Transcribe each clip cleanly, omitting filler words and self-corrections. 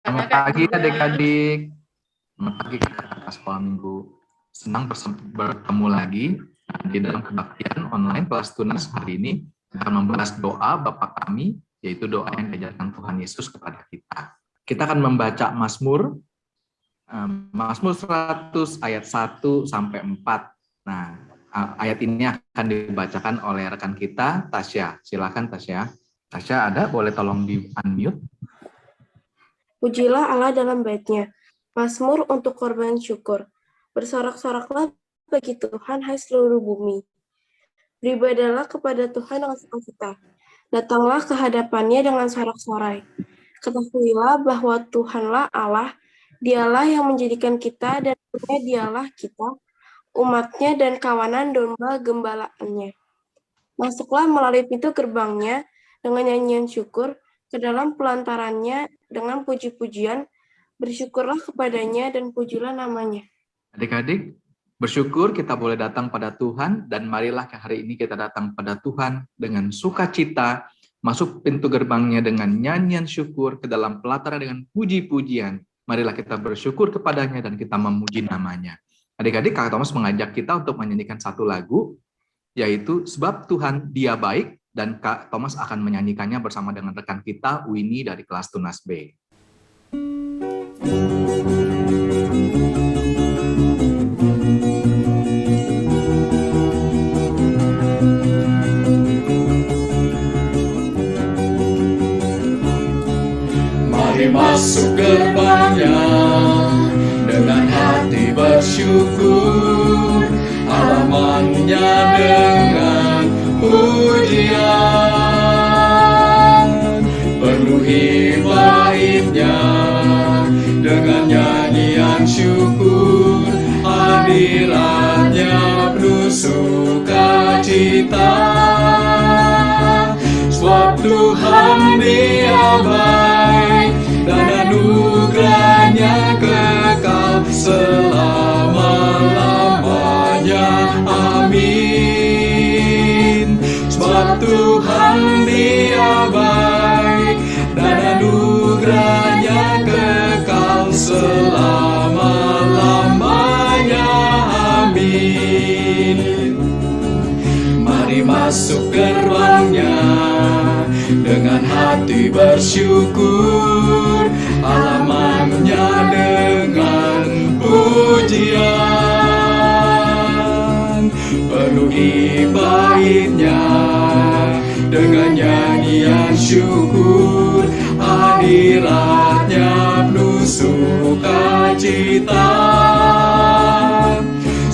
Selamat pagi adik-adik. Selamat pagi kakak sekolah minggu. Senang bertemu lagi di dalam kebaktian online kelas tunas hari ini. Kita akan membahas doa Bapa kami, yaitu doa yang diajarkan Tuhan Yesus kepada kita. Kita akan membaca Mazmur 100 ayat 1 sampai 4. Nah, ayat ini akan dibacakan oleh rekan kita, Tasya. Silakan Tasya. Tasya ada? Boleh tolong di-unmute? Pujilah Allah dalam bait-Nya. Mazmur untuk korban syukur. Bersorak-soraklah bagi Tuhan, hai seluruh bumi. Beribadahlah kepada Tuhan dengan sukacita. Datanglah ke hadapannya dengan sorak-sorai. Ketahuilah bahwa Tuhanlah Allah, Dialah yang menjadikan kita dan Dialah kita, umatnya dan kawanan domba gembalaannya. Masuklah melalui pintu gerbangnya dengan nyanyian syukur, ke dalam pelantarannya dengan puji-pujian, bersyukurlah kepadanya dan pujilah namanya. Adik-adik, bersyukur kita boleh datang pada Tuhan, dan marilah hari ini kita datang pada Tuhan dengan sukacita, masuk pintu gerbangnya dengan nyanyian syukur, ke dalam pelataran dengan puji-pujian. Marilah kita bersyukur kepadanya dan kita memuji namanya. Adik-adik, Kak Thomas mengajak kita untuk menyanyikan satu lagu, yaitu Sebab Tuhan Dia Baik, dan Kak Thomas akan menyanyikannya bersama dengan rekan kita, Winnie dari kelas Tunas B. Mari masuk gerbangnya dengan hati bersyukur, halamannya dengan pujian, penuhi bait-Nya dengan nyanyian syukur, hadirat-Nya penuh sukacita. Sebab Tuhan Dia baik dan anugerah-Nya kekal selama-lamanya. Amin. Sebab Tuhan Dia baik dan anugerah-Nya kekal selama-lamanya. Amin. Mari masuk gerbangnya dengan hati bersyukur, halamannya dengan pujian, penuhi bait-Nya dengan nyanyian syukur, hadirat-Nya penuh sukacita.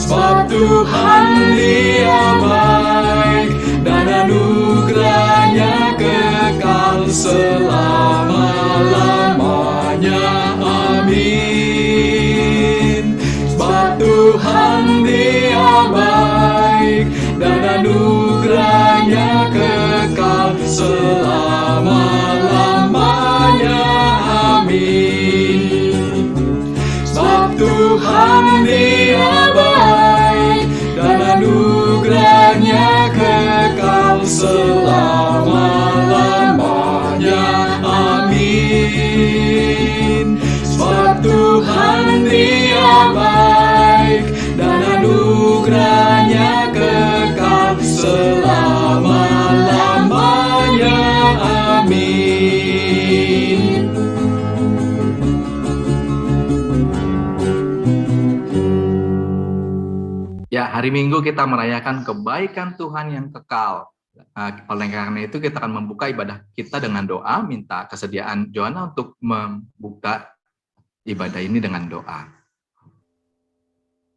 Sebab Tuhan Dia baik dan anugerah-Nya kekal selama-lamanya. Amin. Sebab Tuhan Dia baik dan anugerah-Nya kekal selama-lamanya. Amin. Sebab Tuhan Dia baik dan anugerah-Nya kekal selama-lamanya. Amin. Sebab Tuhan Dia baik dan anugerah-Nya kekal selama-lamanya. Amin. Ya, hari Minggu kita merayakan kebaikan Tuhan yang kekal. Oleh karena itu kita akan membuka ibadah kita dengan doa, minta kesediaan Joanna untuk membuka ibadah ini dengan doa.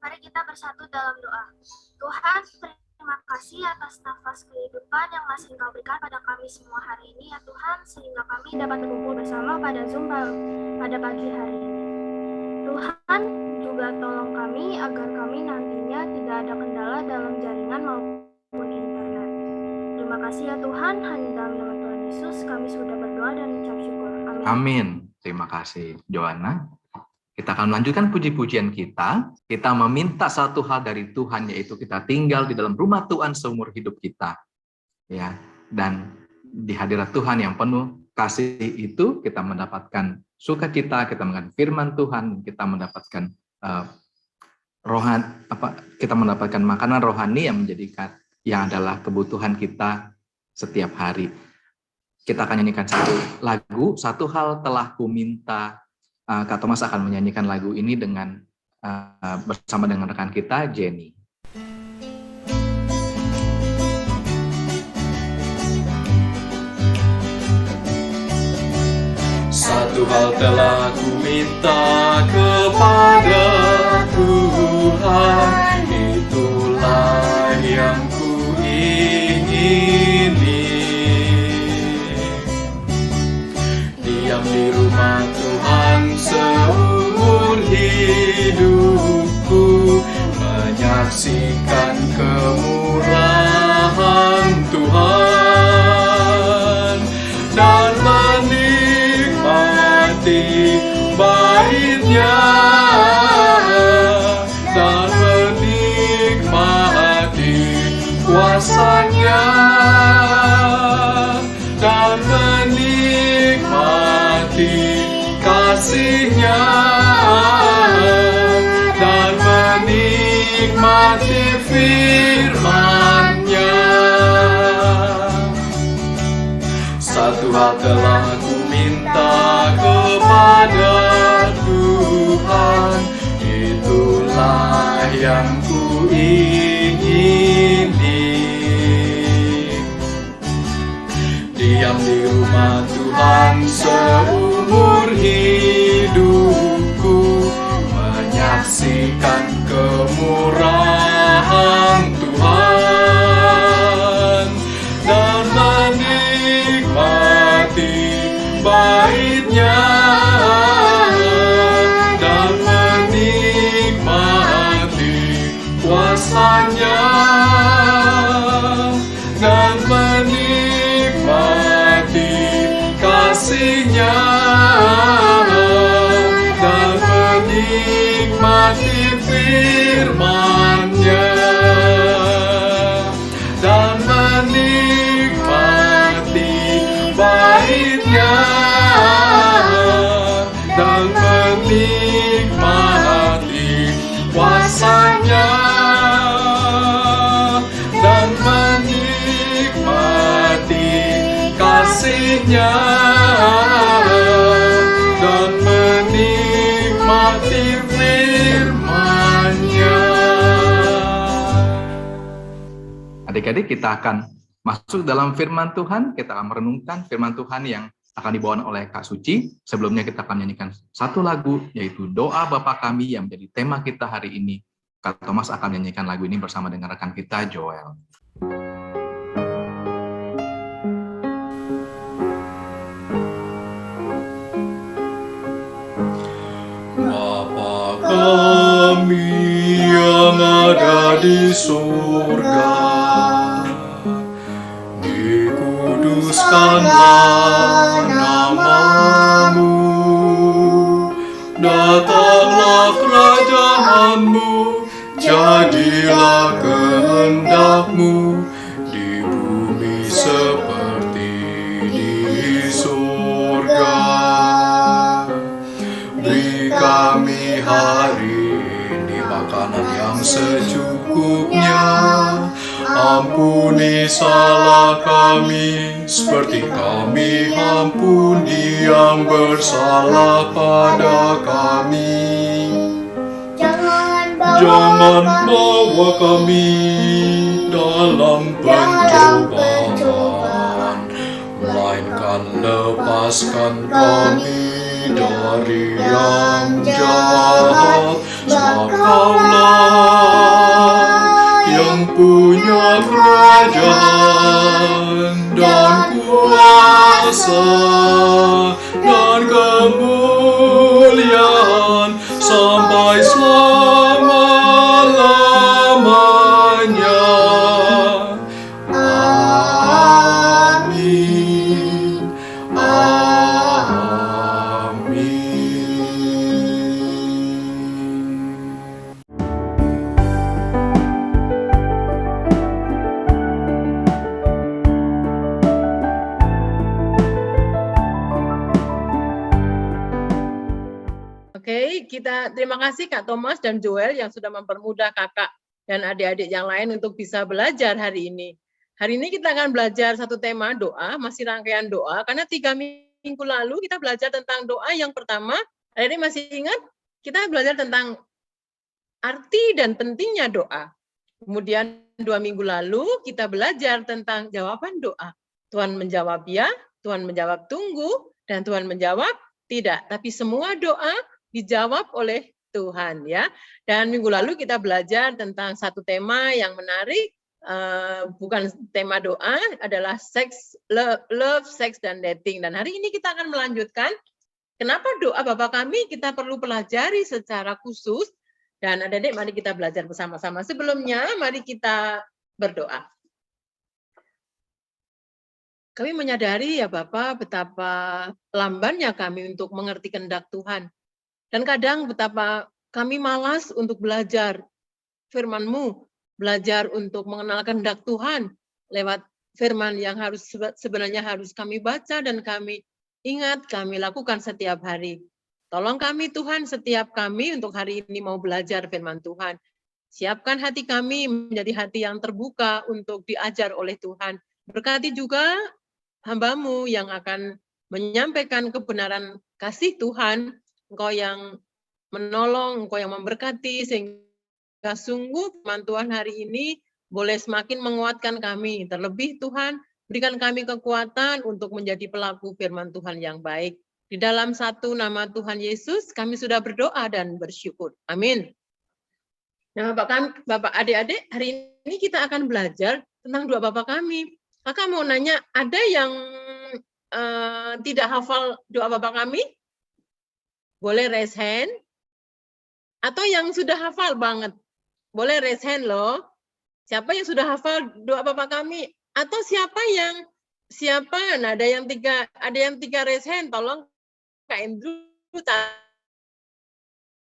Mari kita bersatu dalam doa. Tuhan, terima kasih atas nafas kehidupan yang masih Engkau berikan pada kami semua hari ini, ya Tuhan, sehingga kami dapat berkumpul bersama pada Zoom pada pagi hari ini. Tuhan, juga tolong kami agar kami nantinya tidak ada kendala dalam jaringan maupun internet. Terima kasih ya Tuhan, hanya dalam nama Tuhan Yesus kami sudah berdoa dan mengucap syukur. Amin. Amin. Terima kasih Joanna. Kita akan melanjutkan puji-pujian kita. Kita meminta satu hal dari Tuhan, yaitu kita tinggal di dalam rumah Tuhan seumur hidup kita. Ya, dan di hadirat Tuhan yang penuh kasih itu kita mendapatkan sukacita, kita makan firman Tuhan, kita mendapatkan kita mendapatkan makanan rohani yang adalah kebutuhan kita setiap hari. Kita akan nyanyikan satu lagu, Satu Hal Telah Kuminta. Kak Thomas akan menyanyikan lagu ini bersama dengan rekan kita, Jenny. Satu hal telah ku minta kepada Tuhan, itulah yang ku ingini. Diam di rumah Tuhan seumur hidupku, menyaksikan kemurahan Tuhan dan menikmati baitnya dan menikmati kuasanya dan menikmati kasihnya dan menikmati firman-Nya. Satu hal telah ku minta kepada Tuhan, itulah yang ku ingini. Diam di rumah Tuhan seumur hidupku, menyaksikan kemurahan Tuhan dan menikmati baitnya dan menikmati kuasanya dan menikmati kasihnya dan menikmati firman-Nya dan menikmati baitnya dan menikmati kuasanya dan menikmati kasihnya dan menikmati firman-Nya. Adik-adik, kita akan masuk dalam firman Tuhan. Kita akan merenungkan firman Tuhan yang akan dibawakan oleh Kak Suci. Sebelumnya kita akan menyanyikan satu lagu, yaitu Doa Bapa Kami, yang menjadi tema kita hari ini. Kak Thomas akan menyanyikan lagu ini bersama dengan rekan kita, Joel. Bapa kami yang ada di surga, dikuduskanlah nama-Mu, datanglah kerajaan-Mu, jadilah kehendak-Mu di bumi seperti di surga. Beri kami hari ini makanan yang secukupnya, ampuni salah kami seperti kami ampuni yang bersalah pada kami. Jangan bawa kami dalam pencobaan, melainkan lepaskan kami dari yang jahat. Sebab Kaulah yang punya kerajaan dan kuasa dan kemuliaan sampai selama-lamanya. Amin. Oke, kita terima kasih Kak Thomas dan Joel yang sudah mempermudah kakak dan adik-adik yang lain untuk bisa belajar hari ini. Hari ini kita akan belajar satu tema doa, masih rangkaian doa, karena 3 minggu lalu kita belajar tentang doa yang pertama. Adik-adik masih ingat? Kita belajar tentang arti dan pentingnya doa. Kemudian 2 minggu lalu kita belajar tentang jawaban doa. Tuhan menjawab ya, Tuhan menjawab tunggu, dan Tuhan menjawab tidak. Tapi semua doa dijawab oleh Tuhan ya. Dan minggu lalu kita belajar tentang satu tema yang menarik, bukan tema doa, adalah love, sex, dan dating. Dan hari ini kita akan melanjutkan kenapa doa Bapa Kami kita perlu pelajari secara khusus. Dan adik-adik mari kita belajar bersama-sama. Sebelumnya mari kita berdoa. Kami menyadari ya Bapak betapa lambannya kami untuk mengerti kehendak Tuhan. Dan kadang betapa kami malas untuk belajar firman-Mu, belajar untuk mengenal kehendak Tuhan lewat firman yang sebenarnya harus kami baca dan kami ingat, kami lakukan setiap hari. Tolong kami Tuhan, setiap kami untuk hari ini mau belajar firman Tuhan. Siapkan hati kami menjadi hati yang terbuka untuk diajar oleh Tuhan. Berkati juga hamba-Mu yang akan menyampaikan kebenaran kasih Tuhan, Engkau yang menolong, Engkau yang memberkati, sehingga sungguh firman Tuhan hari ini boleh semakin menguatkan kami. Terlebih Tuhan, berikan kami kekuatan untuk menjadi pelaku firman Tuhan yang baik. Di dalam satu nama Tuhan Yesus, kami sudah berdoa dan bersyukur. Amin. Nah, Bapak adik-adik, hari ini kita akan belajar tentang doa Bapa Kami. Kakak mau nanya, ada yang tidak hafal doa Bapa Kami? Boleh raise hand. Atau yang sudah hafal banget? Boleh raise hand loh. Siapa yang sudah hafal doa Bapa Kami? Atau siapa? Nah, ada yang tiga raise hand. Tolong Kak Andrew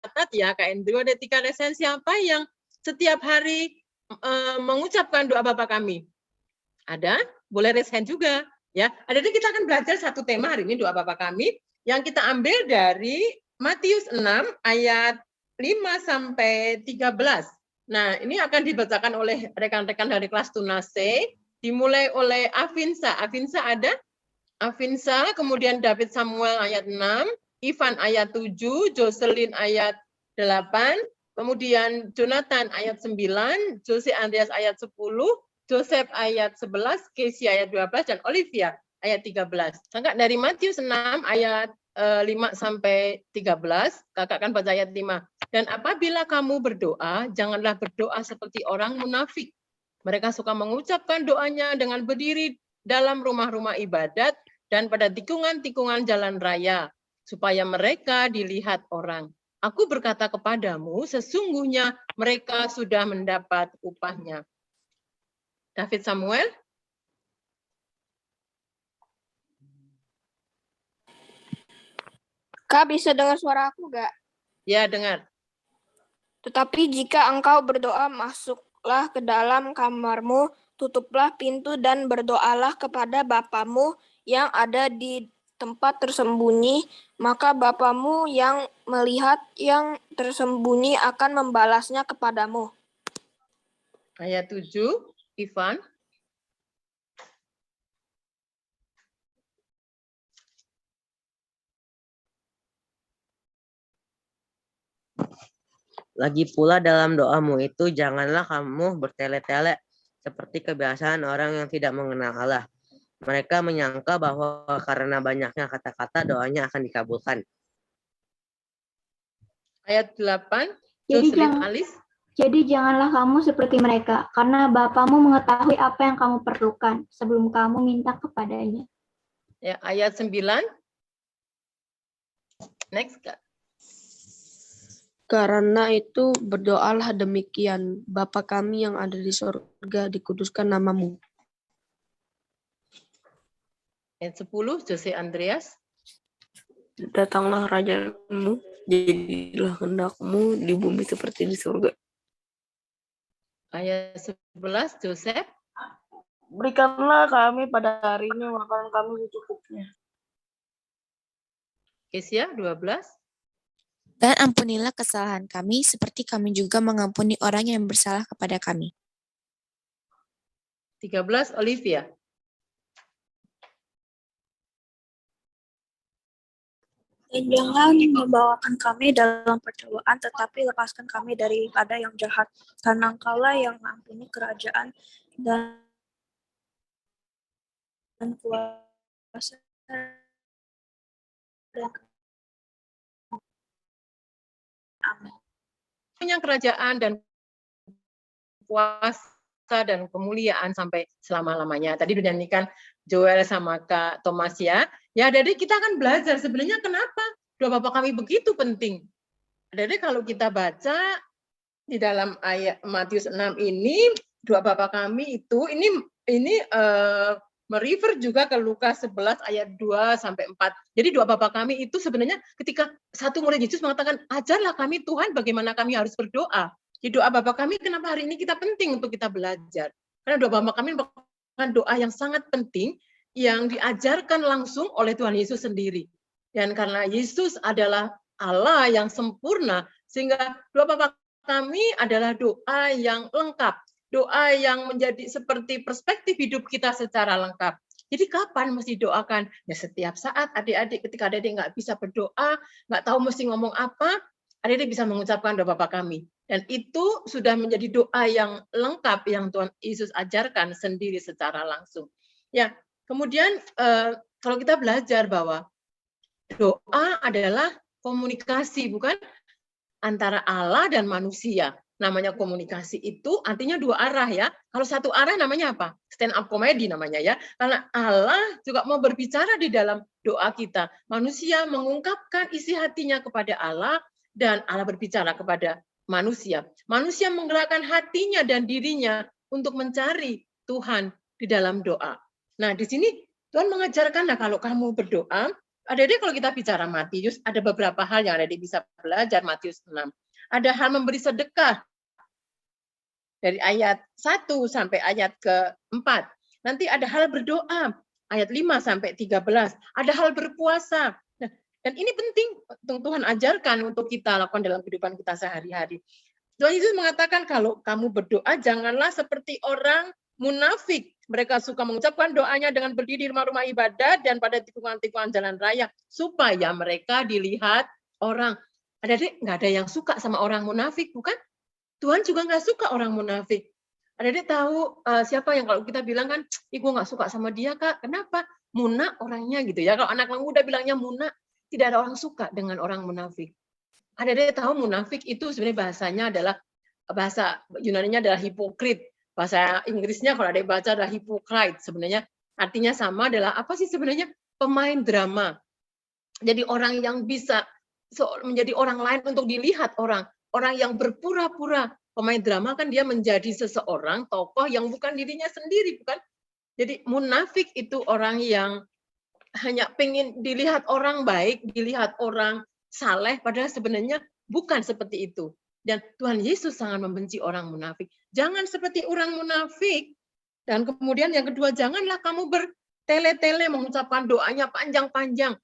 catat ya, Kak Andrew ada 3 raise hand. Siapa yang setiap hari mengucapkan doa Bapa Kami? Ada? Boleh raise hand juga. Ya, jadi kita akan belajar satu tema hari ini doa Bapa Kami yang kita ambil dari Matius 6 ayat 5 sampai 13. Nah, ini akan dibacakan oleh rekan-rekan dari kelas Tunase, dimulai oleh Avinsa. Avinsa ada? Avinsa, kemudian David Samuel ayat 6, Ivan ayat 7, Jocelyn ayat 8, kemudian Jonathan ayat 9, Jose Andreas ayat 10, Joseph ayat 11, Casey ayat 12, dan Olivia ayat 13. Kakak dari Matius 6 ayat 5 sampai 13, kakak akan baca ayat 5. Dan apabila kamu berdoa, janganlah berdoa seperti orang munafik. Mereka suka mengucapkan doanya dengan berdiri dalam rumah-rumah ibadat dan pada tikungan-tikungan jalan raya, supaya mereka dilihat orang. Aku berkata kepadamu, sesungguhnya mereka sudah mendapat upahnya. David Samuel. Kak, bisa dengar suara aku nggak? Ya, dengar. Tetapi jika engkau berdoa, masuklah ke dalam kamarmu, tutuplah pintu dan berdoalah kepada Bapamu yang ada di tempat tersembunyi, maka Bapamu yang melihat yang tersembunyi akan membalasnya kepadamu. Ayat 7, Ivan. Lagi pula dalam doamu itu janganlah kamu bertele-tele seperti kebiasaan orang yang tidak mengenal Allah. Mereka menyangka bahwa karena banyaknya kata-kata doanya akan dikabulkan. Ayat 8, Jadi janganlah kamu seperti mereka, karena Bapamu mengetahui apa yang kamu perlukan sebelum kamu minta kepadanya. Ya, ayat 9. Next, Kak. Karena itu berdoalah demikian, Bapa kami yang ada di surga, dikuduskan namamu. Ayat 10, Jose Andreas. Datanglah rajamu, jadilah kehendakmu di bumi seperti di surga. Ayat 11, Joseph. Berikanlah kami pada hari ini makanan kami secukupnya. Kesia 12. Dan ampunilah kesalahan kami, seperti kami juga mengampuni orang yang bersalah kepada kami. 13, Olivia. Dan jangan membawakan kami dalam percobaan, tetapi lepaskan kami daripada yang jahat. Karena Engkaulah yang mengampuni kerajaan dan kuasa dan amin. Punya kerajaan dan kuasa dan kemuliaan sampai selama-lamanya. Tadi dinyanyikan Joel sama Kak Thomas ya. Ya, jadi kita akan belajar sebenarnya kenapa doa Bapa kami begitu penting. Jadi kalau kita baca di dalam ayat Matius 6 ini, doa Bapa kami itu ini merefer juga ke Lukas 11 ayat 2 sampai 4. Jadi doa Bapa kami itu sebenarnya ketika satu murid Yesus mengatakan, ajarlah kami Tuhan bagaimana kami harus berdoa. Di doa Bapa kami, kenapa hari ini kita penting untuk kita belajar? Karena doa Bapa kami merupakan doa yang sangat penting yang diajarkan langsung oleh Tuhan Yesus sendiri. Dan karena Yesus adalah Allah yang sempurna, sehingga doa Bapa kami adalah doa yang lengkap. Doa yang menjadi seperti perspektif hidup kita secara lengkap. Jadi kapan mesti doakan? Ya setiap saat adik-adik, ketika adik-adik nggak bisa berdoa, nggak tahu mesti ngomong apa, adik-adik bisa mengucapkan doa Bapa kami. Dan itu sudah menjadi doa yang lengkap yang Tuhan Yesus ajarkan sendiri secara langsung. Ya, kemudian kalau kita belajar bahwa doa adalah komunikasi, bukan antara Allah dan manusia. Namanya komunikasi itu artinya dua arah ya. Kalau satu arah namanya apa? Stand up comedy namanya ya. Karena Allah juga mau berbicara di dalam doa kita. Manusia mengungkapkan isi hatinya kepada Allah dan Allah berbicara kepada manusia. Manusia menggerakkan hatinya dan dirinya untuk mencari Tuhan di dalam doa. Nah, di sini Tuhan mengajarkan, nah kalau kamu berdoa, adik-adik kalau kita bicara Matius, ada beberapa hal yang adik bisa belajar Matius 6. Ada hal memberi sedekah dari ayat 1 sampai ayat ke-4. Nanti ada hal berdoa, ayat 5 sampai 13. Ada hal berpuasa. Nah, dan ini penting Tuhan ajarkan untuk kita lakukan dalam kehidupan kita sehari-hari. Tuhan Yesus mengatakan kalau kamu berdoa, janganlah seperti orang munafik. Mereka suka mengucapkan doanya dengan berdiri di rumah-rumah ibadat dan pada tikungan-tikungan jalan raya, supaya mereka dilihat orang. Adik-adik, nggak ada yang suka sama orang munafik, bukan? Tuhan juga nggak suka orang munafik. Adik-adik tahu siapa yang kalau kita bilang kan, gue nggak suka sama dia, Kak. Kenapa? Muna orangnya gitu ya. Kalau anak muda bilangnya muna, tidak ada orang suka dengan orang munafik. Adik-adik tahu munafik itu sebenarnya bahasanya adalah, bahasa Yunaninya adalah hipokrit. Bahasa Inggrisnya kalau adik baca adalah hypocrite. Sebenarnya artinya sama, adalah apa sih sebenarnya? Pemain drama. Jadi orang yang bisa menjadi orang lain untuk dilihat orang. Orang yang berpura-pura. Pemain drama kan dia menjadi seseorang, tokoh yang bukan dirinya sendiri, bukan? Jadi munafik itu orang yang hanya pengen dilihat orang baik, dilihat orang saleh, padahal sebenarnya bukan seperti itu. Dan Tuhan Yesus sangat membenci orang munafik. Jangan seperti orang munafik. Dan kemudian yang kedua, janganlah kamu bertele-tele mengucapkan doanya panjang-panjang.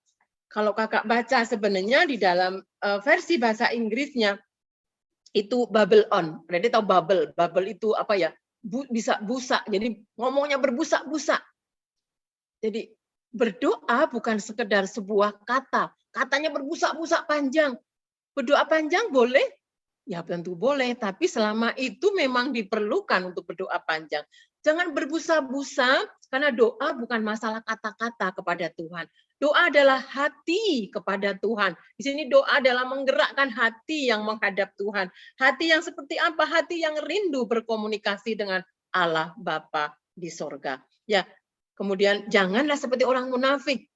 Kalau kakak baca sebenarnya di dalam versi bahasa Inggrisnya, itu bubble on. Berarti tahu bubble. Bubble itu apa ya? Bisa busa. Jadi ngomongnya berbusa-busa. Jadi berdoa bukan sekedar sebuah kata. Katanya berbusa-busa panjang. Berdoa panjang boleh? Ya tentu boleh, tapi selama itu memang diperlukan untuk berdoa panjang. Jangan berbusa-busa, karena doa bukan masalah kata-kata kepada Tuhan. Doa adalah hati kepada Tuhan. Di sini doa adalah menggerakkan hati yang menghadap Tuhan. Hati yang seperti apa? Hati yang rindu berkomunikasi dengan Allah Bapa di sorga. Ya, kemudian janganlah seperti orang munafik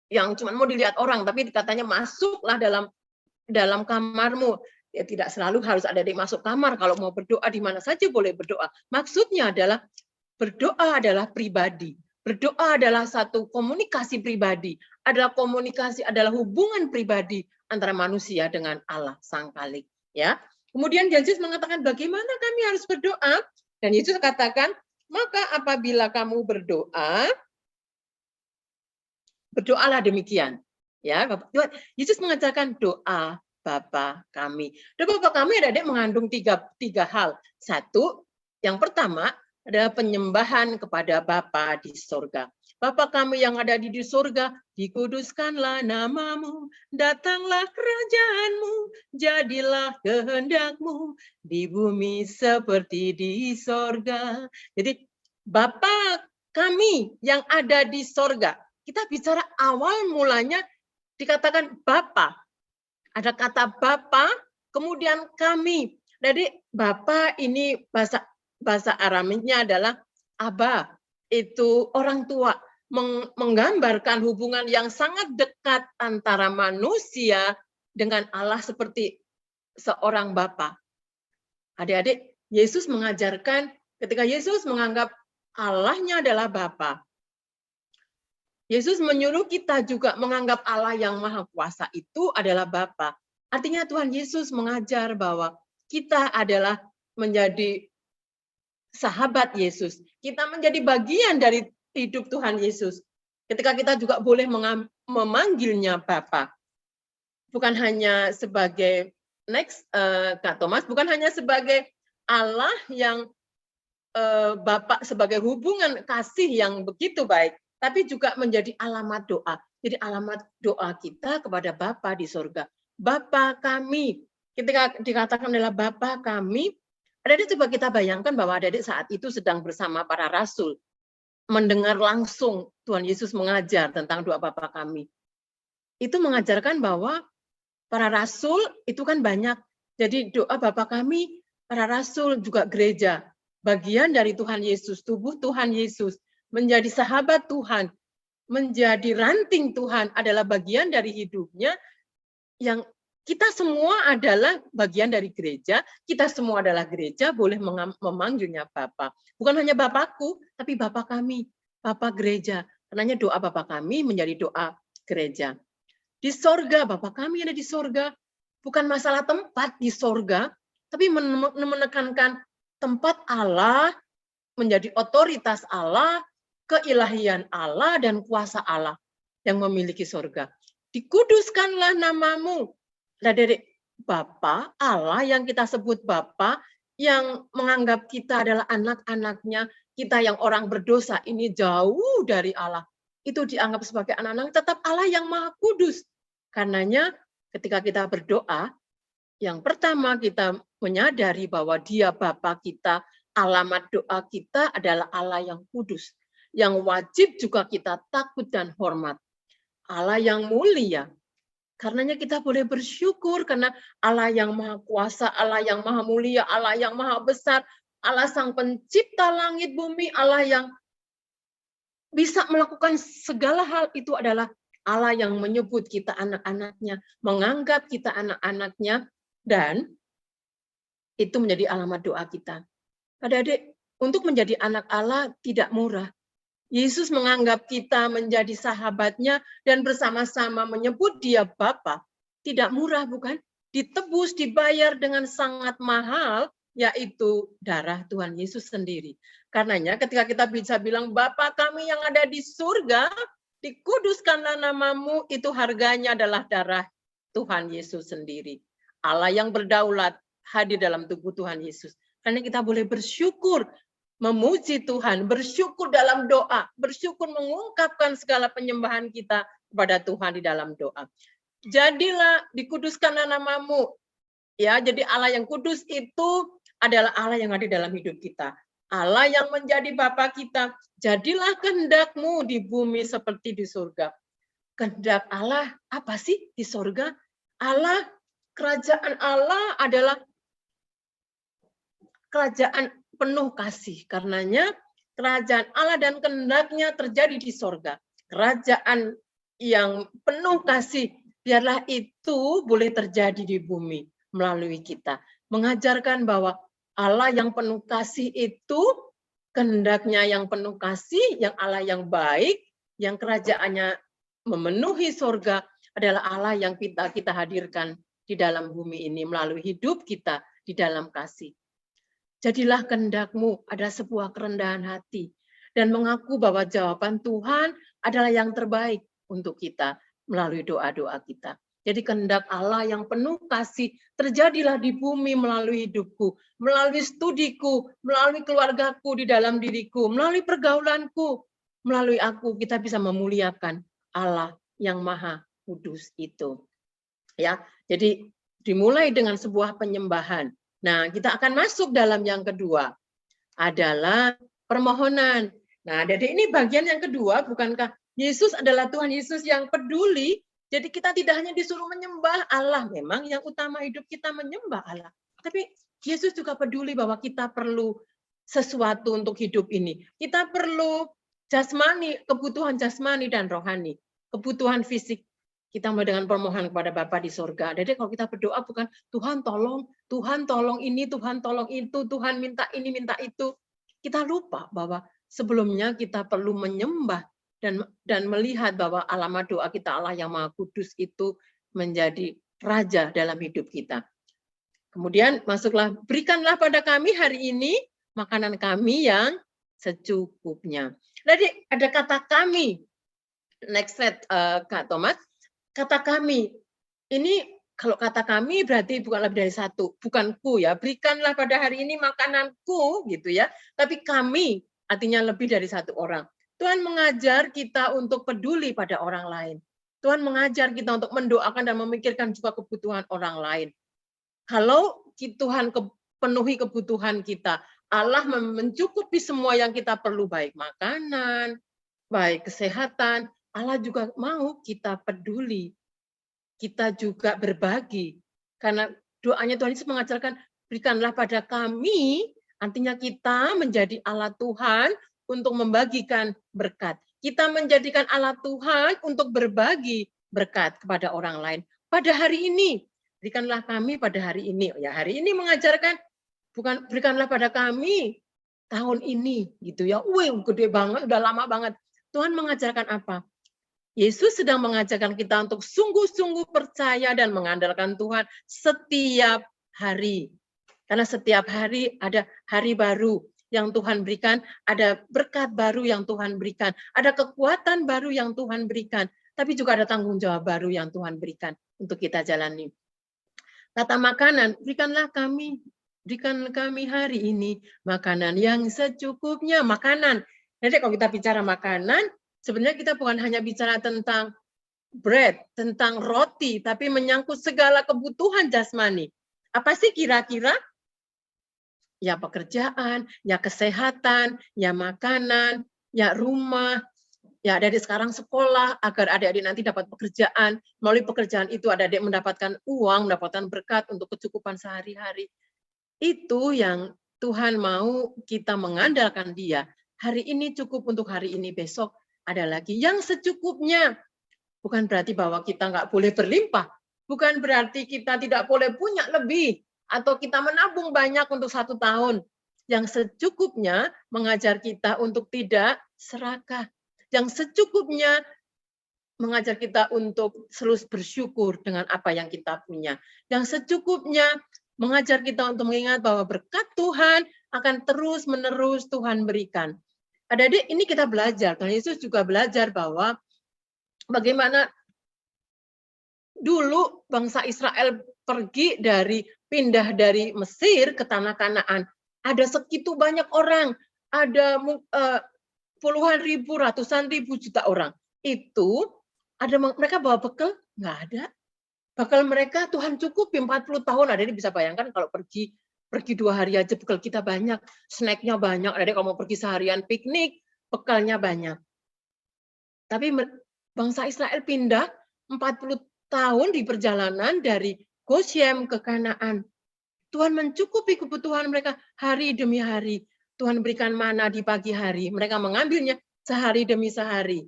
yang cuma mau dilihat orang, tapi katanya masuklah dalam kamarmu. Ya, tidak selalu harus ada yang masuk kamar. Kalau mau berdoa di mana saja boleh berdoa. Maksudnya adalah berdoa adalah pribadi. Berdoa adalah satu komunikasi pribadi. Adalah komunikasi, adalah hubungan pribadi antara manusia dengan Allah Sang Khalik. Ya. Kemudian Yesus mengatakan bagaimana kami harus berdoa? Dan Yesus katakan, maka apabila kamu berdoa, berdoalah demikian. Ya, Yesus mengajarkan doa Bapa kami. Dan Bapa kami adik-adik mengandung tiga hal. Satu, yang pertama adalah penyembahan kepada Bapa di sorga. Bapa kami yang ada di sorga, dikuduskanlah namamu, datanglah kerajaanmu, jadilah kehendakmu di bumi seperti di sorga. Jadi Bapa kami yang ada di sorga. Kita bicara awal mulanya dikatakan Bapa. Ada kata Bapa, kemudian kami. Jadi Bapa ini bahasa Aramiknya adalah Aba. Itu orang tua, menggambarkan hubungan yang sangat dekat antara manusia dengan Allah seperti seorang Bapa. Adik-adik, Yesus mengajarkan ketika Yesus menganggap Allahnya adalah Bapa. Yesus menyuruh kita juga menganggap Allah yang Maha Kuasa itu adalah Bapa. Artinya Tuhan Yesus mengajar bahwa kita adalah menjadi sahabat Yesus. Kita menjadi bagian dari hidup Tuhan Yesus. Ketika kita juga boleh memanggilnya Bapa. Bukan hanya sebagai Kak Thomas, bukan hanya sebagai Allah yang Bapa sebagai hubungan kasih yang begitu baik, tapi juga menjadi alamat doa. Jadi alamat doa kita kepada Bapa di surga. Bapa kami. Ketika dikatakan adalah Bapa kami, adik-adik coba kita bayangkan bahwa adik-adik saat itu sedang bersama para rasul, mendengar langsung Tuhan Yesus mengajar tentang doa Bapa kami. Itu mengajarkan bahwa para rasul itu kan banyak. Jadi doa Bapa kami, para rasul juga gereja, bagian dari Tuhan Yesus, tubuh Tuhan Yesus, menjadi sahabat Tuhan, menjadi ranting Tuhan adalah bagian dari hidupnya yang kita semua adalah bagian dari gereja, kita semua adalah gereja, boleh memanggilnya Bapa. Bukan hanya Bapakku, tapi Bapa kami, Bapa gereja. Karenanya doa Bapa kami menjadi doa gereja. Di sorga, Bapa kami ada di sorga. Bukan masalah tempat di sorga, tapi menekankan tempat Allah, menjadi otoritas Allah, keilahian Allah, dan kuasa Allah yang memiliki sorga. Dikuduskanlah namamu. Dari Bapa, Allah yang kita sebut Bapa, yang menganggap kita adalah anak-anaknya, kita yang orang berdosa ini jauh dari Allah. Itu dianggap sebagai anak-anak, tetap Allah yang Maha Kudus. Karenanya ketika kita berdoa, yang pertama kita menyadari bahwa Dia Bapa kita, alamat doa kita adalah Allah yang kudus, yang wajib juga kita takut dan hormat. Allah yang mulia. Karenanya kita boleh bersyukur karena Allah yang Maha Kuasa, Allah yang Maha Mulia, Allah yang Maha Besar, Allah Sang Pencipta langit bumi, Allah yang bisa melakukan segala hal itu adalah Allah yang menyebut kita anak-anaknya, menganggap kita anak-anaknya, dan itu menjadi alamat doa kita. Adik-adik, untuk menjadi anak Allah tidak murah. Yesus menganggap kita menjadi sahabatnya dan bersama-sama menyebut Dia Bapa. Tidak murah, bukan? Ditebus, dibayar dengan sangat mahal, yaitu darah Tuhan Yesus sendiri. Karenanya ketika kita bisa bilang, Bapa kami yang ada di surga, dikuduskanlah namamu, itu harganya adalah darah Tuhan Yesus sendiri. Allah yang berdaulat hadir dalam tubuh Tuhan Yesus. Karena kita boleh bersyukur, memuji Tuhan, bersyukur dalam doa, bersyukur mengungkapkan segala penyembahan kita kepada Tuhan di dalam doa. Jadilah dikuduskanlah namamu. Ya, jadi Allah yang kudus itu adalah Allah yang ada dalam hidup kita. Allah yang menjadi Bapa kita. Jadilah kehendakmu di bumi seperti di surga. Kehendak Allah apa sih di surga? Allah, kerajaan Allah adalah kerajaan penuh kasih. Karenanya kerajaan Allah dan kehendaknya terjadi di sorga. Kerajaan yang penuh kasih, biarlah itu boleh terjadi di bumi melalui kita. Mengajarkan bahwa Allah yang penuh kasih itu, kehendaknya yang penuh kasih, yang Allah yang baik, yang kerajaannya memenuhi sorga, adalah Allah yang kita hadirkan di dalam bumi ini melalui hidup kita di dalam kasih. Jadilah kehendakmu, ada sebuah kerendahan hati. Dan mengaku bahwa jawaban Tuhan adalah yang terbaik untuk kita melalui doa-doa kita. Jadi kehendak Allah yang penuh kasih terjadilah di bumi melalui hidupku, melalui studiku, melalui keluargaku di dalam diriku, melalui pergaulanku, melalui aku kita bisa memuliakan Allah yang Maha Kudus itu. Ya, jadi dimulai dengan sebuah penyembahan. Nah, kita akan masuk dalam yang kedua adalah permohonan. Nah, jadi ini bagian yang kedua, bukankah Yesus adalah Tuhan Yesus yang peduli? Jadi kita tidak hanya disuruh menyembah Allah, memang yang utama hidup kita menyembah Allah. Tapi Yesus juga peduli bahwa kita perlu sesuatu untuk hidup ini. Kita perlu jasmani, kebutuhan jasmani dan rohani, kebutuhan fisik. Kita mulai dengan permohonan kepada Bapa di surga. Jadi kalau kita berdoa bukan Tuhan tolong ini, Tuhan tolong itu, Tuhan minta ini, minta itu. Kita lupa bahwa sebelumnya kita perlu menyembah dan melihat bahwa alamat doa kita Allah yang Maha Kudus itu menjadi raja dalam hidup kita. Kemudian masuklah, berikanlah pada kami hari ini makanan kami yang secukupnya. Jadi ada kata kami. Next slide, Kak Thomas. Kata kami. Ini kalau kata kami berarti bukan lebih dari satu. Bukan ku ya. Berikanlah pada hari ini makananku gitu ya. Tapi kami artinya lebih dari satu orang. Tuhan mengajar kita untuk peduli pada orang lain. Tuhan mengajar kita untuk mendoakan dan memikirkan juga kebutuhan orang lain. Kalau Tuhan penuhi kebutuhan kita, Allah mencukupi semua yang kita perlu, baik makanan, baik kesehatan, Allah juga mau kita peduli. Kita juga berbagi. Karena doanya Tuhan Yesus mengajarkan, berikanlah pada kami, artinya kita menjadi alat Tuhan untuk membagikan berkat. Kita menjadikan alat Tuhan untuk berbagi berkat kepada orang lain. Pada hari ini, berikanlah kami pada hari ini. Ya, hari ini mengajarkan, bukan berikanlah pada kami tahun ini. Gitu ya. Wih, gede banget, udah lama banget. Tuhan mengajarkan apa? Yesus sedang mengajarkan kita untuk sungguh-sungguh percaya dan mengandalkan Tuhan setiap hari. Karena setiap hari ada hari baru yang Tuhan berikan, ada berkat baru yang Tuhan berikan, ada kekuatan baru yang Tuhan berikan, tapi juga ada tanggung jawab baru yang Tuhan berikan untuk kita jalani. Kata makanan, berikan kami hari ini makanan yang secukupnya. Makanan. Jadi kalau kita bicara makanan, sebenarnya kita bukan hanya bicara tentang bread, tentang roti, tapi menyangkut segala kebutuhan jasmani. Apa sih kira-kira? Ya pekerjaan, ya kesehatan, ya makanan, ya rumah, ya adik-adik sekarang sekolah, agar adik-adik nanti dapat pekerjaan. Melalui pekerjaan itu adik-adik mendapatkan uang, mendapatkan berkat untuk kecukupan sehari-hari. Itu yang Tuhan mau kita mengandalkan Dia. Hari ini cukup untuk hari ini, besok ada lagi yang secukupnya. Bukan berarti bahwa kita nggak boleh berlimpah. Bukan berarti kita tidak boleh punya lebih. Atau kita menabung banyak untuk 1 tahun. Yang secukupnya mengajar kita untuk tidak serakah. Yang secukupnya mengajar kita untuk selalu bersyukur dengan apa yang kita punya. Yang secukupnya mengajar kita untuk mengingat bahwa berkat Tuhan akan terus-menerus Tuhan berikan. Adik-adik, ini kita belajar. Tuhan Yesus juga belajar bahwa bagaimana dulu bangsa Israel pindah dari Mesir ke tanah Kanaan. Ada segitu banyak orang, ada puluhan ribu, ratusan ribu juta orang. Itu ada mereka bawa bekal? Nggak ada. Bekal mereka Tuhan cukupi 40 tahun. Ada bisa bayangkan kalau pergi 2 hari aja bekal kita banyak, snacknya banyak. Ada kalau mau pergi seharian piknik, bekalnya banyak. Tapi bangsa Israel pindah 40 tahun di perjalanan dari Goshen ke Kanaan. Tuhan mencukupi kebutuhan mereka hari demi hari. Tuhan berikan mana di pagi hari. Mereka mengambilnya sehari demi sehari.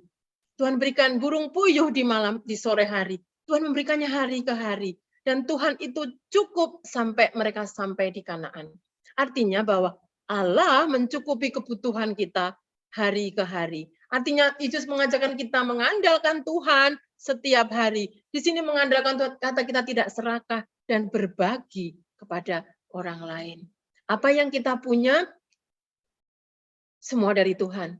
Tuhan berikan burung puyuh di sore hari. Tuhan memberikannya hari ke hari. Dan Tuhan itu cukup sampai mereka sampai di Kanaan. Artinya bahwa Allah mencukupi kebutuhan kita hari ke hari. Artinya Yesus mengajarkan kita mengandalkan Tuhan setiap hari. Di sini mengandalkan Tuhan, kata kita tidak serakah dan berbagi kepada orang lain. Apa yang kita punya, semua dari Tuhan.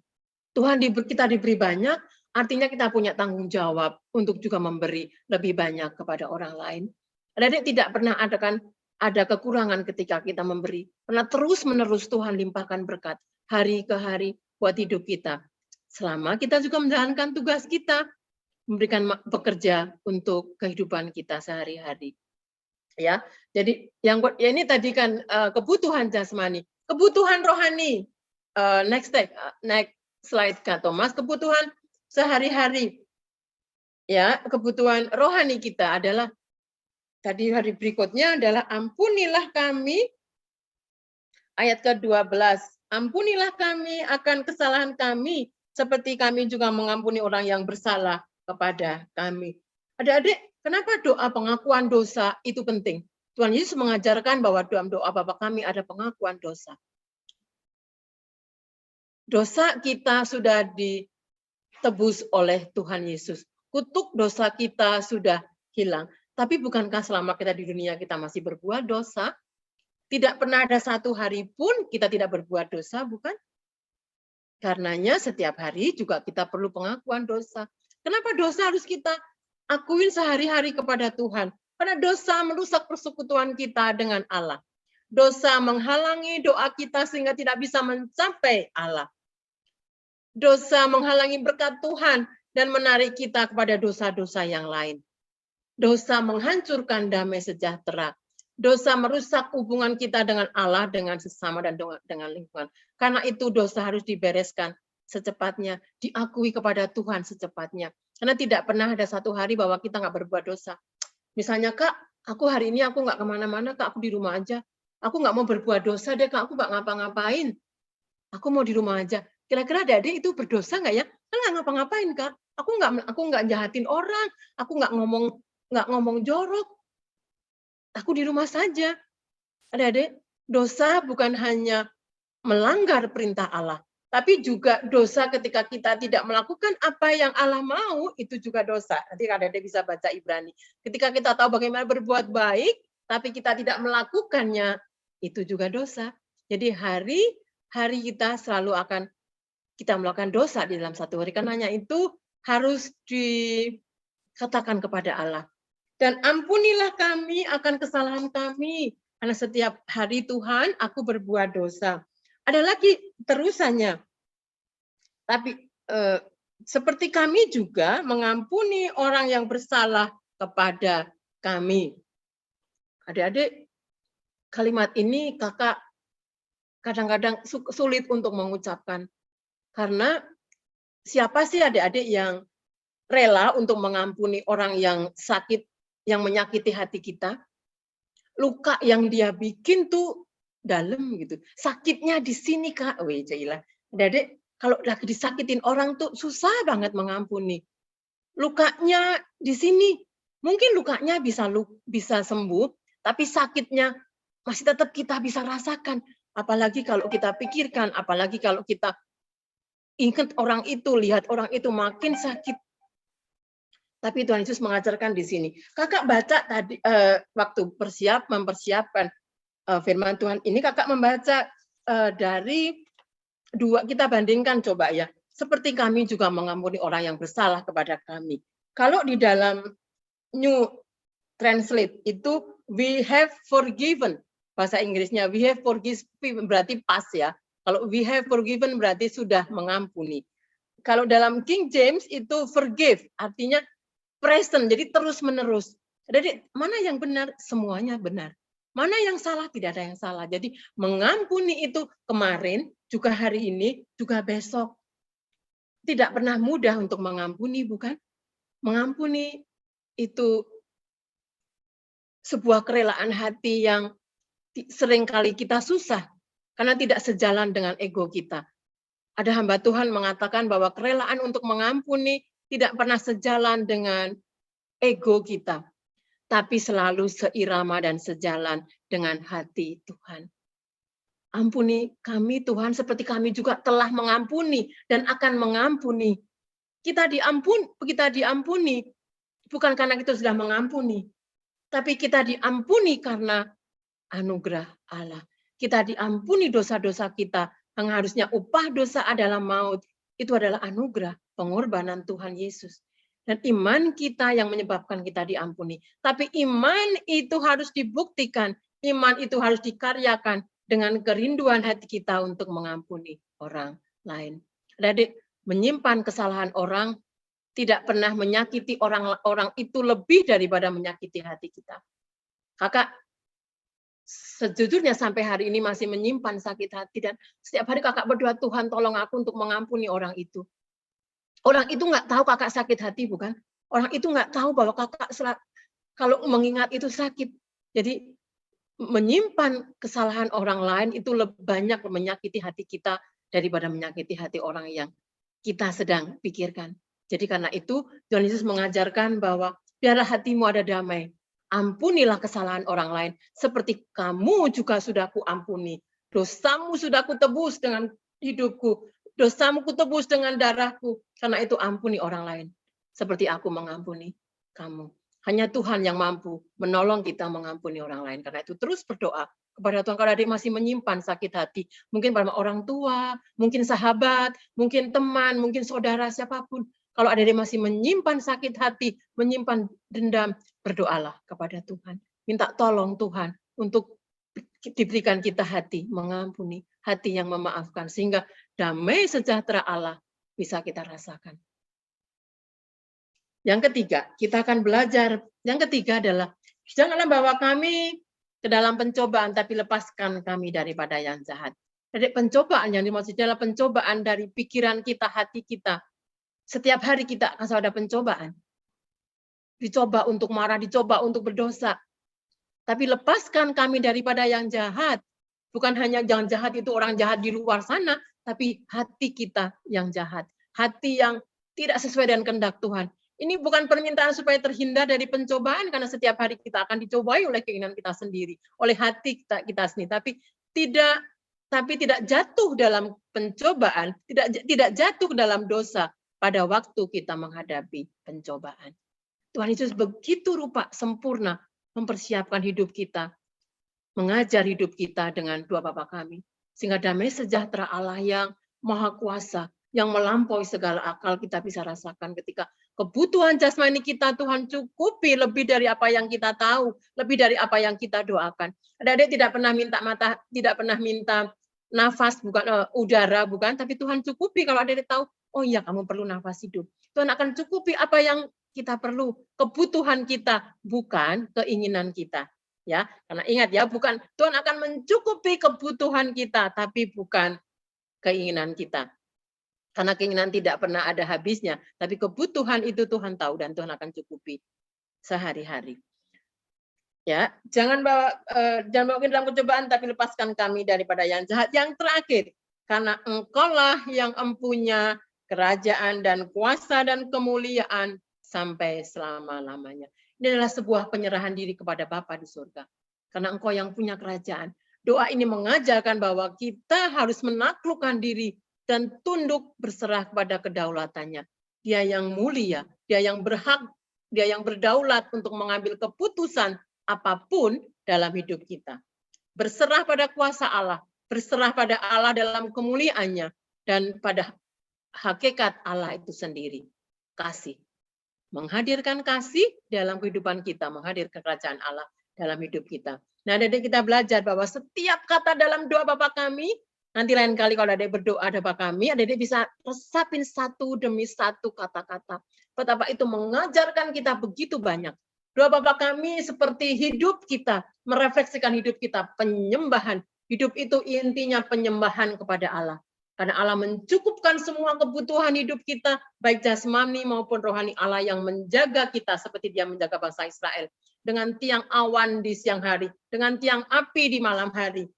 Kita diberi banyak, Artinya kita punya tanggung jawab untuk juga memberi lebih banyak kepada orang lain. Adik-adik tidak pernah ada kekurangan ketika kita memberi. Karena terus-menerus Tuhan limpahkan berkat hari ke hari buat hidup kita. Selama kita juga menjalankan tugas kita, memberikan bekerja untuk kehidupan kita sehari-hari. Ya, jadi yang ini tadi kan kebutuhan jasmani, kebutuhan rohani. Next slide Kak Thomas, kebutuhan sehari-hari. Ya, kebutuhan rohani kita adalah tadi hari berikutnya adalah ampunilah kami, ayat ke-12. Ampunilah kami akan kesalahan kami, seperti kami juga mengampuni orang yang bersalah kepada kami. Adik-adik, kenapa doa pengakuan dosa itu penting? Tuhan Yesus mengajarkan bahwa dalam doa Bapa kami ada pengakuan dosa. Dosa kita sudah ditebus oleh Tuhan Yesus. Kutuk dosa kita sudah hilang. Tapi bukankah selama kita di dunia kita masih berbuat dosa? Tidak pernah ada satu hari pun kita tidak berbuat dosa, bukan? Karenanya setiap hari juga kita perlu pengakuan dosa. Kenapa dosa harus kita akuin sehari-hari kepada Tuhan? Karena dosa merusak persekutuan kita dengan Allah. Dosa menghalangi doa kita sehingga tidak bisa mencapai Allah. Dosa menghalangi berkat Tuhan dan menarik kita kepada dosa-dosa yang lain. Dosa menghancurkan damai sejahtera. Dosa merusak hubungan kita dengan Allah, dengan sesama, dan dengan lingkungan. Karena itu dosa harus dibereskan secepatnya, diakui kepada Tuhan secepatnya. Karena tidak pernah ada satu hari bahwa kita nggak berbuat dosa. Misalnya, Kak, aku hari ini aku nggak kemana-mana, Kak, aku di rumah aja. Aku nggak mau berbuat dosa deh, Kak, aku nggak ngapa-ngapain. Aku mau di rumah aja. Kira-kira adik-adik itu berdosa nggak ya? Kan nggak ngapa-ngapain, Kak. Aku nggak jahatin orang, aku nggak ngomong jorok. Aku di rumah saja. Adik-adik, dosa bukan hanya melanggar perintah Allah, tapi juga dosa ketika kita tidak melakukan apa yang Allah mau, itu juga dosa. Nanti adik-adik bisa baca Ibrani. Ketika kita tahu bagaimana berbuat baik, tapi kita tidak melakukannya, itu juga dosa. Jadi hari kita selalu akan kita melakukan dosa di dalam satu hari. Karenanya itu harus dikatakan kepada Allah. Dan ampunilah kami akan kesalahan kami. Karena setiap hari Tuhan, aku berbuat dosa. Ada lagi terusannya. Tapi seperti kami juga mengampuni orang yang bersalah kepada kami. Adik-adik, kalimat ini kakak kadang-kadang sulit untuk mengucapkan. Karena siapa sih adik-adik yang rela untuk mengampuni orang yang sakit, yang menyakiti hati kita? Luka yang dia bikin tuh dalam gitu. Sakitnya di sini, Kak. Wih, Jailah. Adik-adik, kalau lagi disakitin orang tuh susah banget mengampuni. Lukanya di sini. Mungkin lukanya bisa sembuh, tapi sakitnya masih tetap kita bisa rasakan. Apalagi kalau kita pikirkan, apalagi kalau kita ingat orang itu, lihat orang itu makin sakit. Tapi Tuhan Yesus mengajarkan di sini. Kakak baca tadi waktu mempersiapkan firman Tuhan ini, kakak membaca dari dua, kita bandingkan coba ya. Seperti kami juga mengampuni orang yang bersalah kepada kami. Kalau di dalam New Translate itu we have forgiven, bahasa Inggrisnya we have forgiven berarti pas ya. Kalau we have forgiven berarti sudah mengampuni. Kalau dalam King James itu forgive, artinya present, jadi terus-menerus. Jadi mana yang benar? Semuanya benar. Mana yang salah? Tidak ada yang salah. Jadi mengampuni itu kemarin, juga hari ini, juga besok. Tidak pernah mudah untuk mengampuni, bukan? Mengampuni itu sebuah kerelaan hati yang seringkali kita susah, karena tidak sejalan dengan ego kita. Ada hamba Tuhan mengatakan bahwa kerelaan untuk mengampuni tidak pernah sejalan dengan ego kita, tapi selalu seirama dan sejalan dengan hati Tuhan. Ampuni kami Tuhan seperti kami juga telah mengampuni dan akan mengampuni. Kita diampuni bukan karena kita sudah mengampuni, tapi kita diampuni karena anugerah Allah. Kita diampuni dosa-dosa kita, yang harusnya upah dosa adalah maut, itu adalah anugerah. pengorbanan Tuhan Yesus. Dan iman kita yang menyebabkan kita diampuni. Tapi iman itu harus dibuktikan, iman itu harus dikaryakan dengan kerinduan hati kita untuk mengampuni orang lain. Jadi menyimpan kesalahan orang, tidak pernah menyakiti orang itu lebih daripada menyakiti hati kita. Kakak sejujurnya sampai hari ini masih menyimpan sakit hati, dan setiap hari kakak berdoa, Tuhan tolong aku untuk mengampuni orang itu. Orang itu nggak tahu kakak sakit hati, bukan? Orang itu nggak tahu bahwa kakak kalau mengingat itu sakit. Jadi menyimpan kesalahan orang lain itu lebih banyak menyakiti hati kita daripada menyakiti hati orang yang kita sedang pikirkan. Jadi karena itu Tuhan Yesus mengajarkan bahwa biarlah hatimu ada damai. Ampunilah kesalahan orang lain seperti kamu juga sudah kuampuni. Dosamu sudah kutebus dengan hidupku. Dosamu kutebus dengan darahku. Karena itu ampuni orang lain. Seperti aku mengampuni kamu. Hanya Tuhan yang mampu menolong kita mengampuni orang lain. Karena itu terus berdoa kepada Tuhan. Kalau adik masih menyimpan sakit hati. Mungkin pada orang tua, mungkin sahabat, mungkin teman, mungkin saudara, siapapun. Kalau adik masih menyimpan sakit hati, menyimpan dendam, berdoalah kepada Tuhan. Minta tolong Tuhan untuk diberikan kita hati mengampuni, hati yang memaafkan, sehingga damai sejahtera Allah bisa kita rasakan. Yang ketiga, kita akan belajar. Yang ketiga adalah, janganlah bawa kami ke dalam pencobaan, tapi lepaskan kami daripada yang jahat. Jadi pencobaan yang dimaksud adalah pencobaan dari pikiran kita, hati kita. Setiap hari kita akan ada pencobaan. Dicoba untuk marah, dicoba untuk berdosa. Tapi lepaskan kami daripada yang jahat. Bukan hanya yang jahat itu orang jahat di luar sana, tapi hati kita yang jahat. Hati yang tidak sesuai dengan kehendak Tuhan. Ini bukan permintaan supaya terhindar dari pencobaan, karena setiap hari kita akan dicobai oleh keinginan kita sendiri, oleh hati kita sendiri. Tapi tidak jatuh dalam pencobaan, tidak jatuh dalam dosa pada waktu kita menghadapi pencobaan. Tuhan Yesus begitu rupa sempurna mempersiapkan hidup kita, mengajar hidup kita dengan dua Bapa kami, sehingga damai sejahtera Allah yang Maha Kuasa, yang melampaui segala akal kita bisa rasakan ketika kebutuhan jasmani kita Tuhan cukupi lebih dari apa yang kita tahu, lebih dari apa yang kita doakan. Adik-adik tidak pernah minta tidak pernah minta nafas, bukan udara, bukan, tapi Tuhan cukupi. Kalau adik-adik tahu, oh iya kamu perlu nafas hidup, Tuhan akan cukupi apa yang kita perlu, kebutuhan kita, bukan keinginan kita. Ya, karena ingat ya, bukan Tuhan akan mencukupi kebutuhan kita, tapi bukan keinginan kita. Karena keinginan tidak pernah ada habisnya, tapi kebutuhan itu Tuhan tahu dan Tuhan akan cukupi sehari-hari. Ya, jangan bawa ke dalam pencobaan, tapi lepaskan kami daripada yang jahat. Yang terakhir, karena Engkaulah yang empunya kerajaan dan kuasa dan kemuliaan sampai selama-lamanya. Ini adalah sebuah penyerahan diri kepada Bapa di surga. Karena Engkau yang punya kerajaan. Doa ini mengajarkan bahwa kita harus menaklukkan diri dan tunduk berserah kepada kedaulatannya. Dia yang mulia, dia yang berhak, dia yang berdaulat untuk mengambil keputusan apapun dalam hidup kita. Berserah pada kuasa Allah, berserah pada Allah dalam kemuliaannya, dan pada hakikat Allah itu sendiri. Kasih. Menghadirkan kasih dalam kehidupan kita, menghadirkan kerajaan Allah dalam hidup kita. Nah, adik kita belajar bahwa setiap kata dalam doa Bapa kami, nanti lain kali kalau adik berdoa Bapa kami, adik bisa resapin satu demi satu kata-kata. Betapa itu mengajarkan kita begitu banyak. Doa Bapa kami seperti hidup kita, merefleksikan hidup kita, penyembahan. Hidup itu intinya penyembahan kepada Allah. Karena Allah mencukupkan semua kebutuhan hidup kita, baik jasmani maupun rohani. Allah yang menjaga kita seperti Dia menjaga bangsa Israel. Dengan tiang awan di siang hari, dengan tiang api di malam hari.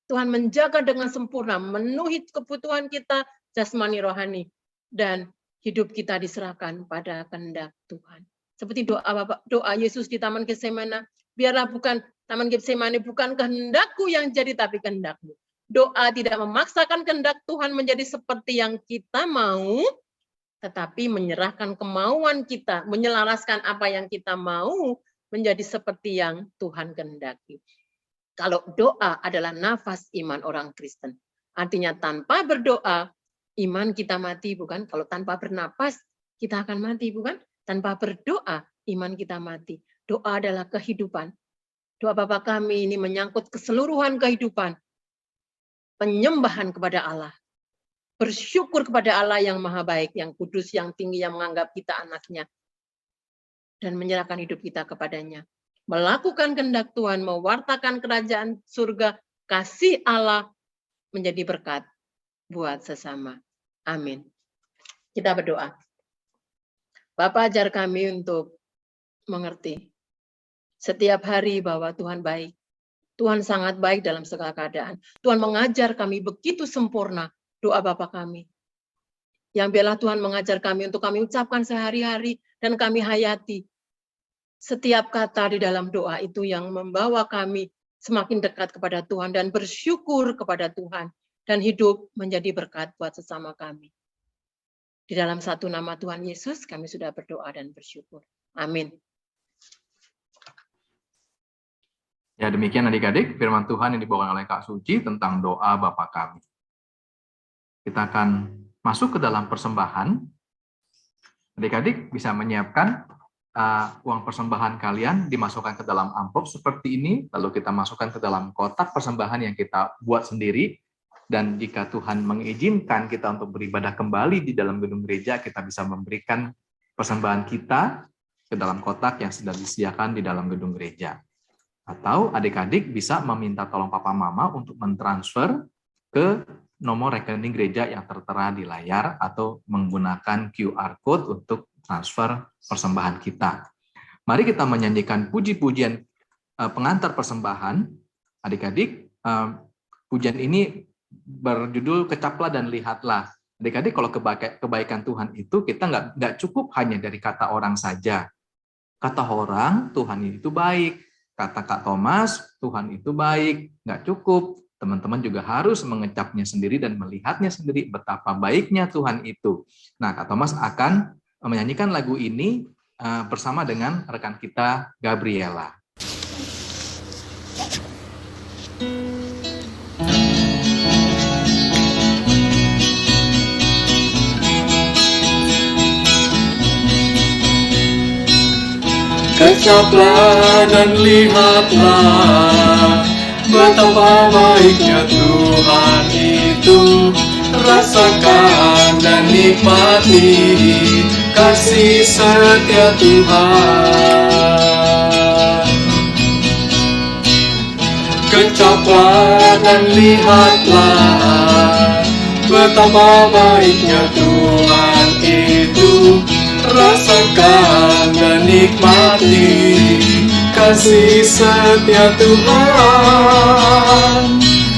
Tuhan menjaga dengan sempurna, memenuhi kebutuhan kita, jasmani rohani. Dan hidup kita diserahkan pada kehendak Tuhan. Seperti doa Yesus di Taman Getsemani, biarlah bukan Taman Getsemani bukan kehendakku yang jadi, tapi kehendakmu. Doa tidak memaksakan kehendak Tuhan menjadi seperti yang kita mau, tetapi menyerahkan kemauan kita, menyelaraskan apa yang kita mau menjadi seperti yang Tuhan kehendaki. Kalau doa adalah nafas iman orang Kristen, artinya tanpa berdoa, iman kita mati, bukan? Kalau tanpa bernapas, kita akan mati, bukan? Tanpa berdoa, iman kita mati. Doa adalah kehidupan. Doa Bapa kami ini menyangkut keseluruhan kehidupan. Penyembahan kepada Allah. Bersyukur kepada Allah yang maha baik, yang kudus, yang tinggi, yang menganggap kita anaknya. Dan menyerahkan hidup kita kepadanya. Melakukan kehendak Tuhan, mewartakan kerajaan surga, kasih Allah menjadi berkat buat sesama. Amin. Kita berdoa. Bapa, ajar kami untuk mengerti setiap hari bahwa Tuhan baik. Tuhan sangat baik dalam segala keadaan. Tuhan mengajar kami begitu sempurna doa Bapa kami. Yang biarlah Tuhan mengajar kami untuk kami ucapkan sehari-hari dan kami hayati. Setiap kata di dalam doa itu yang membawa kami semakin dekat kepada Tuhan dan bersyukur kepada Tuhan. Dan hidup menjadi berkat buat sesama kami. Di dalam satu nama Tuhan Yesus kami sudah berdoa dan bersyukur. Amin. Ya, demikian adik-adik firman Tuhan yang dibawakan oleh Kak Suci tentang doa Bapa kami. Kita akan masuk ke dalam persembahan. Adik-adik bisa menyiapkan uang persembahan kalian, dimasukkan ke dalam amplop seperti ini, lalu kita masukkan ke dalam kotak persembahan yang kita buat sendiri. Dan jika Tuhan mengizinkan kita untuk beribadah kembali di dalam gedung gereja, kita bisa memberikan persembahan kita ke dalam kotak yang sudah disediakan di dalam gedung gereja. Atau adik-adik bisa meminta tolong papa mama untuk mentransfer ke nomor rekening gereja yang tertera di layar atau menggunakan QR code untuk transfer persembahan kita. Mari kita menyanyikan puji-pujian pengantar persembahan. Adik-adik, pujian ini berjudul Kecaplah dan Lihatlah. Adik-adik, kalau kebaikan Tuhan itu kita nggak cukup hanya dari kata orang saja. Kata orang, Tuhan itu baik. Kata Kak Thomas, Tuhan itu baik. Nggak cukup. Teman-teman juga harus mengecapnya sendiri dan melihatnya sendiri betapa baiknya Tuhan itu. Nah, Kak Thomas akan menyanyikan lagu ini bersama dengan rekan kita, Gabriela. Kecaplah dan lihatlah betapa baiknya Tuhan itu. Rasakan dan nikmati kasih setia Tuhan. Kecaplah dan lihatlah betapa baiknya Tuhan itu. Rasakan dan nikmati kasih setia Tuhan.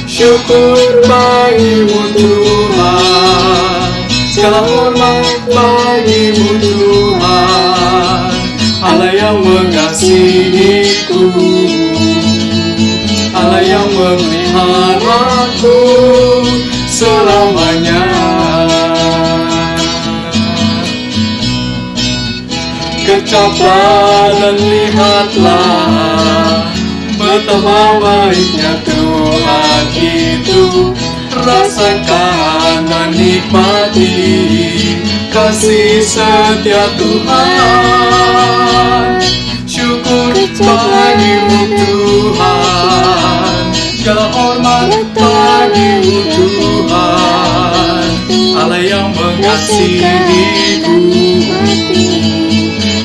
Syukur bagimu Tuhan, segala hormat bagimu Tuhan. Allah yang mengasihiku, Allah yang memeliharaku selamanya. Kecaplah dan lihatlah betapa baiknya Tuhan itu. Rasakan dan nikmati kasih setia Tuhan. Syukur bagimu Tuhan, segala hormat bagimu Tuhan. Allah yang mengasihiku,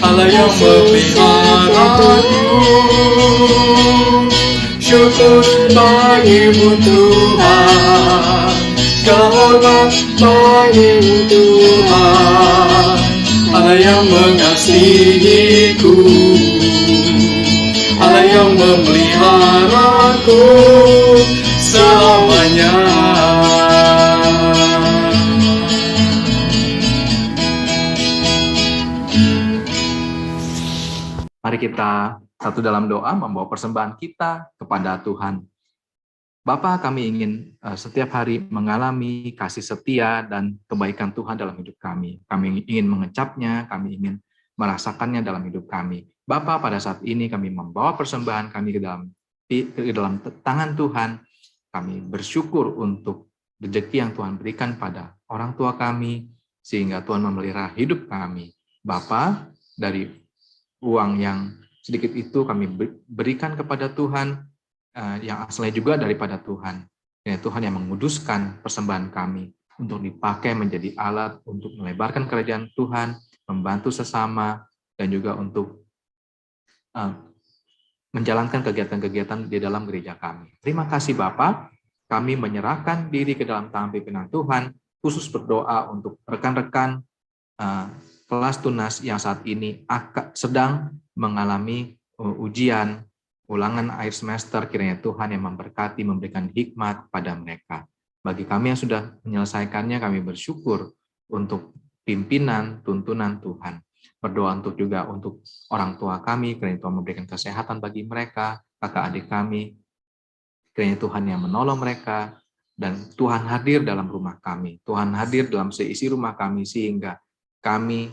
Allah yang memeliharaku. Syukur bagimu Tuhan, segala hormat bagimu Tuhan. Allah yang mengasihiku, Allah yang memeliharaku selamanya. Mari kita satu dalam doa membawa persembahan kita kepada Tuhan. Bapa, kami ingin setiap hari mengalami kasih setia dan kebaikan Tuhan dalam hidup kami. Kami ingin mengecapnya, kami ingin merasakannya dalam hidup kami. Bapa, pada saat ini kami membawa persembahan kami ke dalam tangan Tuhan. Kami bersyukur untuk rezeki yang Tuhan berikan pada orang tua kami, sehingga Tuhan memelihara hidup kami. Bapa, dari uang yang sedikit itu kami berikan kepada Tuhan, yang asalnya juga daripada Tuhan. Ya, Tuhan yang menguduskan persembahan kami untuk dipakai menjadi alat untuk melebarkan kerajaan Tuhan, membantu sesama, dan juga untuk menjalankan kegiatan-kegiatan di dalam gereja kami. Terima kasih Bapak, kami menyerahkan diri ke dalam tangan pimpinan Tuhan, khusus berdoa untuk rekan-rekan kelas Tunas yang saat ini sedang mengalami ujian, ulangan akhir semester. Kiranya Tuhan yang memberkati, memberikan hikmat pada mereka. Bagi kami yang sudah menyelesaikannya, kami bersyukur untuk pimpinan, tuntunan Tuhan. Berdoa juga untuk orang tua kami, kiranya Tuhan memberikan kesehatan bagi mereka, kakak adik kami, kiranya Tuhan yang menolong mereka, dan Tuhan hadir dalam rumah kami. Tuhan hadir dalam seisi rumah kami, sehingga kami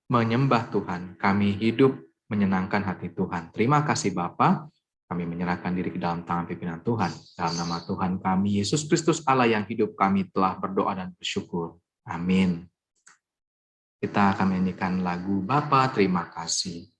menyembah Tuhan, kami hidup menyenangkan hati Tuhan. Terima kasih Bapa, kami menyerahkan diri ke dalam tangan pimpinan Tuhan. Dalam nama Tuhan kami, Yesus Kristus Allah yang hidup, kami telah berdoa dan bersyukur. Amin. Kita akan menyanyikan lagu Bapa Terima Kasih.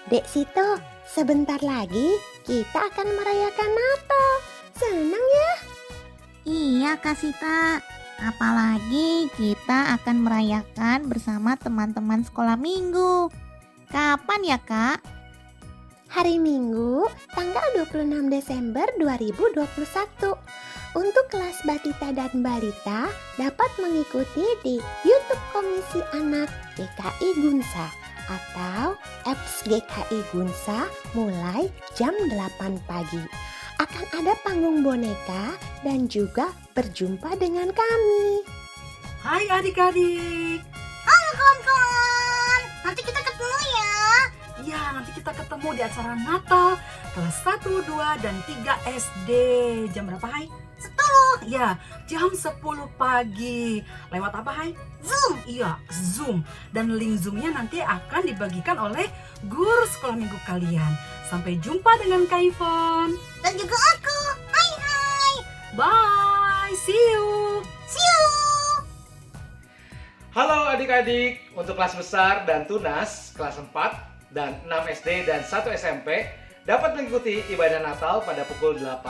Dek Sito, sebentar lagi kita akan merayakan Natal. Senang ya? Iya Kak Sita, apalagi kita akan merayakan bersama teman-teman sekolah minggu. Kapan ya Kak? Hari Minggu, tanggal 26 Desember 2021. Untuk kelas Batita dan Balita dapat mengikuti di YouTube Komisi Anak GKI Gunsa atau apps GKI Gunsa mulai jam 8 pagi. Akan ada panggung boneka dan juga berjumpa dengan kami. Hai adik-adik. Halo kawan-kawan. Nanti kita ketemu ya. Ya, nanti kita ketemu di acara Natal kelas 1, 2, dan 3 SD. Jam berapa, Hai? 10. Ya, jam 10 pagi. Lewat apa, Hai? Zoom. Iya, Zoom. Dan link Zoom-nya nanti akan dibagikan oleh guru sekolah minggu kalian. Sampai jumpa dengan Kak Ivon. Dan juga aku. Hai. Bye. See you. Halo adik-adik, untuk kelas besar dan tunas, kelas 4 dan 6 SD dan 1 SMP dapat mengikuti ibadah Natal pada pukul 8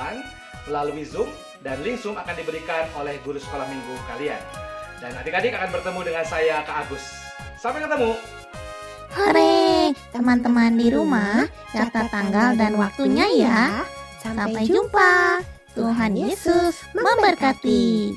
melalui Zoom, dan link Zoom akan diberikan oleh guru sekolah minggu kalian. Dan adik-adik akan bertemu dengan saya, Kak Agus. Sampai ketemu. Hore, teman-teman di rumah, catat tanggal dan waktunya ya. Sampai jumpa. Tuhan Yesus memberkati.